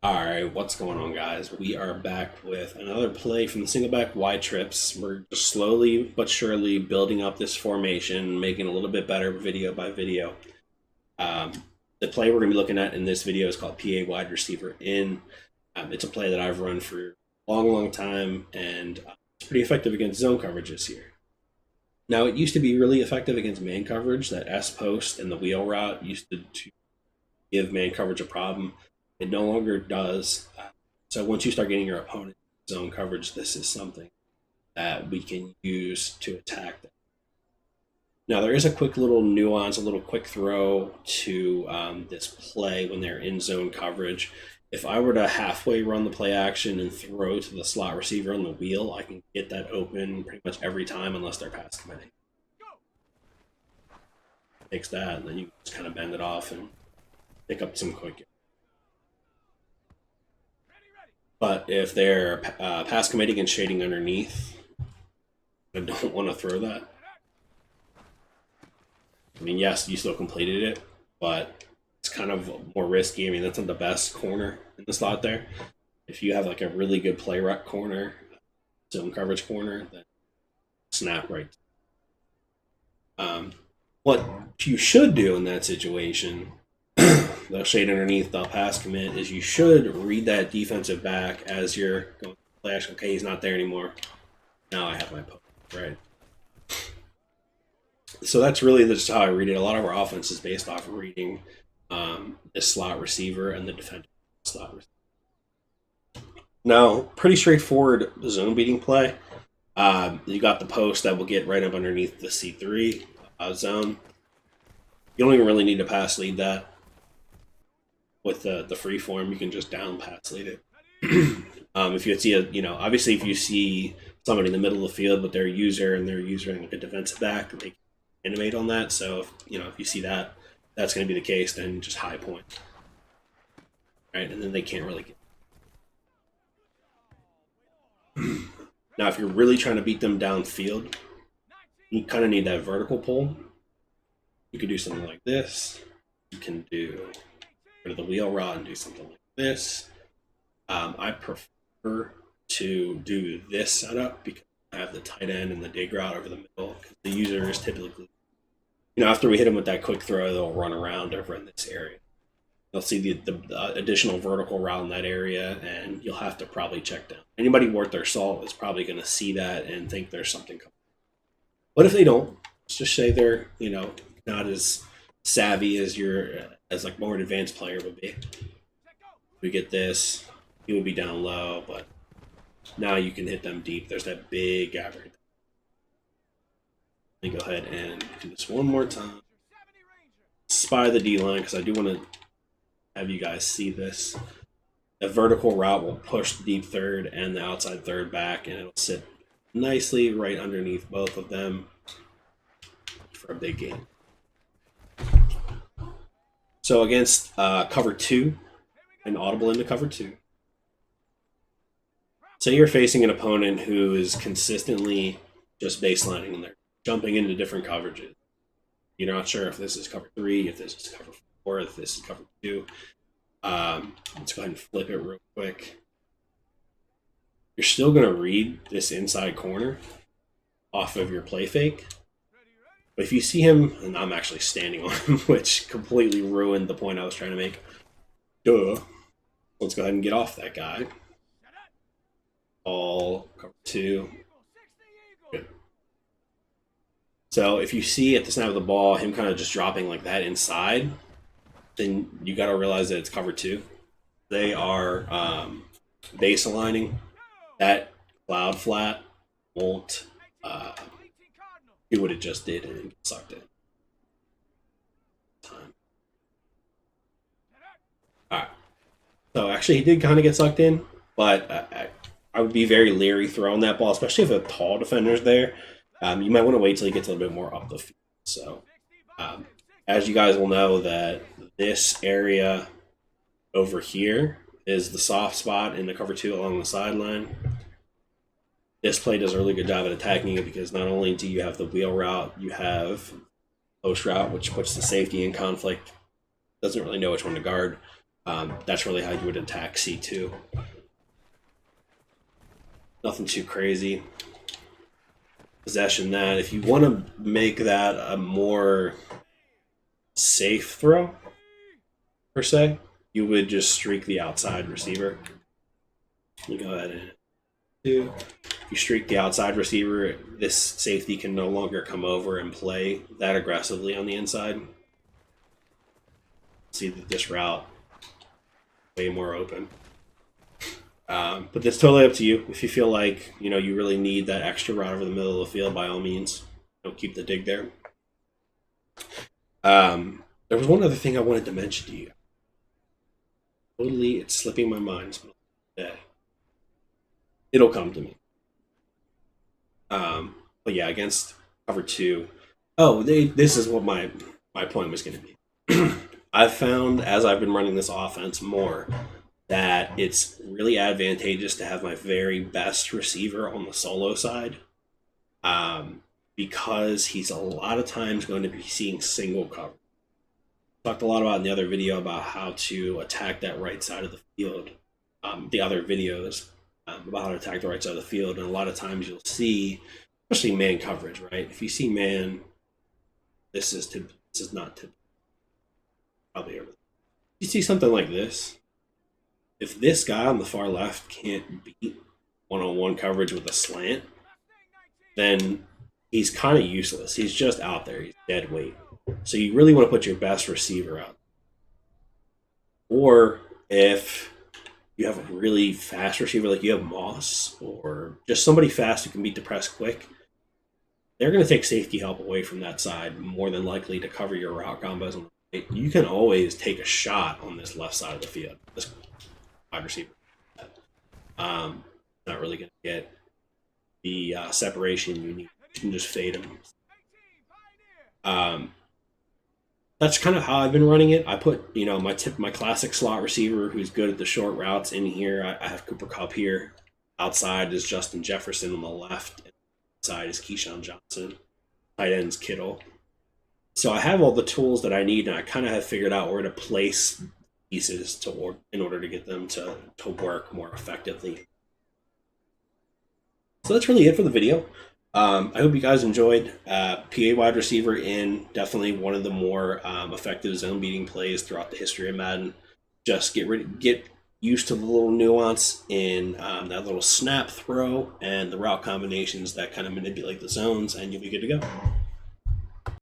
Alright, what's going on, guys? We are back with another play from the Singleback wide trips. We're just slowly but surely building up this formation, making it a little bit better video by video. The play we're going to be looking at in this video is called PA wide receiver in. It's a play that I've run for a long time, and it's pretty effective against zone coverages here. Now, it used to be really effective against man coverage. That S post and the wheel route used to give man coverage a problem. It no longer does. So once you start getting your opponent zone coverage, this is something that we can use to attack them. Now, there is a quick little nuance, a little quick throw to this play when they're in zone coverage. If I were to halfway run the play action and throw to the slot receiver on the wheel, I can get that open pretty much every time unless they're pass committing. Takes that, and then you just kind of bend it off and pick up some quick. But if they're pass committing and shading underneath, I don't want to throw that. I mean, yes, you still completed it, but it's kind of more risky. I mean, that's not the best corner in the slot there. If you have like a really good play rec corner, zone coverage corner, then snap right. What you should do in that situation, they'll shade underneath, they'll pass commit, is you should read that defensive back as you're going to flash. Okay, he's not there anymore. Now I have my post, right? So that's really just how I read it. A lot of our offense is based off of reading the slot receiver and the defensive slot receiver. Now, pretty straightforward zone beating play. You got the post that will get right up underneath the C3 zone. You don't even really need to pass lead that. With the free form, you can just down pass lead it. If you see obviously if you see somebody in the middle of the field with their user and they're using like a defensive back, they can animate on that. So if you see that, that's going to be the case, then just high point, right? And then they can't really get. Now, if you're really trying to beat them downfield, you kind of need that vertical pull. You could do something like this. You can do the wheel route and do something like this. I prefer to do this setup because I have the tight end and the dig route over the middle. The user is typically, after we hit them with that quick throw, they'll run around over in this area. They'll see the additional vertical route in that area, and you'll have to probably check down. Anybody worth their salt is probably going to see that and think there's something coming. But if they don't, let's just say they're, not as savvy as like more advanced player would be. We get this, he would be down low, but now you can hit them deep. There's that big gap right there. Let me go ahead and do this one more time. Spy the D line because I do want to have you guys see this. The vertical route will push the deep third and the outside third back, and it'll sit nicely right underneath both of them for a big gain. So against cover 2, an audible into cover 2. Say you're facing an opponent who is consistently just baselining and they're jumping into different coverages. You're not sure if this is cover 3, if this is cover 4, if this is cover 2. Let's go ahead and flip it real quick. You're still going to read this inside corner off of your play fake. But if you see him, and I'm actually standing on him, which completely ruined the point I was trying to make. Duh. Let's go ahead and get off that guy. All cover 2. Good. So if you see at the snap of the ball, him kind of just dropping like that inside, then you got to realize that it's cover 2. They are base aligning. That cloud flat won't do what it just did and get sucked in. Alright. So actually he did kind of get sucked in, but I would be very leery throwing that ball, especially if a tall defender's there. You might want to wait till he gets a little bit more up the field. So as you guys will know, that this area over here is the soft spot in the cover 2 along the sideline. This play does a really good job at attacking it because not only do you have the wheel route, you have post route, which puts the safety in conflict. Doesn't really know which one to guard. That's really how you would attack C2. Nothing too crazy. Possession that. If you want to make that a more safe throw, per se, you would just streak the outside receiver. Let me go ahead and do. If you streak the outside receiver, this safety can no longer come over and play that aggressively on the inside. See that this route way more open. But that's totally up to you. If you feel like you really need that extra route over the middle of the field, by all means, keep the dig there. There was one other thing I wanted to mention to you. Totally, it's slipping my mind. It'll come to me. But yeah, against cover 2. Oh, this is what my point was going to be. I've found as I've been running this offense more that it's really advantageous to have my very best receiver on the solo side, because he's a lot of times going to be seeing single cover. Talked a lot about in the other video about how to attack that right side of the field. The other videos about how to attack the right side of the field, and a lot of times you'll see, especially man coverage, right? If you see man, this is not typical. Probably everything. You see something like this. If this guy on the far left can't beat one-on-one coverage with a slant, then he's kind of useless. He's just out there. He's dead weight. So you really want to put your best receiver out. Or if you have a really fast receiver, like you have Moss, or just somebody fast who can beat the press quick, they're going to take safety help away from that side, more than likely to cover your route combos on the right. You can always take a shot on this left side of the field. This wide receiver. Not really going to get the separation you need. You can just fade him. That's kind of how I've been running it. I put, my classic slot receiver who's good at the short routes in here. I have Cooper Kupp here. Outside is Justin Jefferson on the left. Inside is Keyshawn Johnson. Tight end's Kittle. So I have all the tools that I need, and I kind of have figured out where to place pieces in order to get them to work more effectively. So that's really it for the video. I hope you guys enjoyed. PA wide receiver in, definitely one of the more effective zone beating plays throughout the history of Madden. Just get used to the little nuance in that little snap throw and the route combinations that kind of manipulate the zones, and you'll be good to go.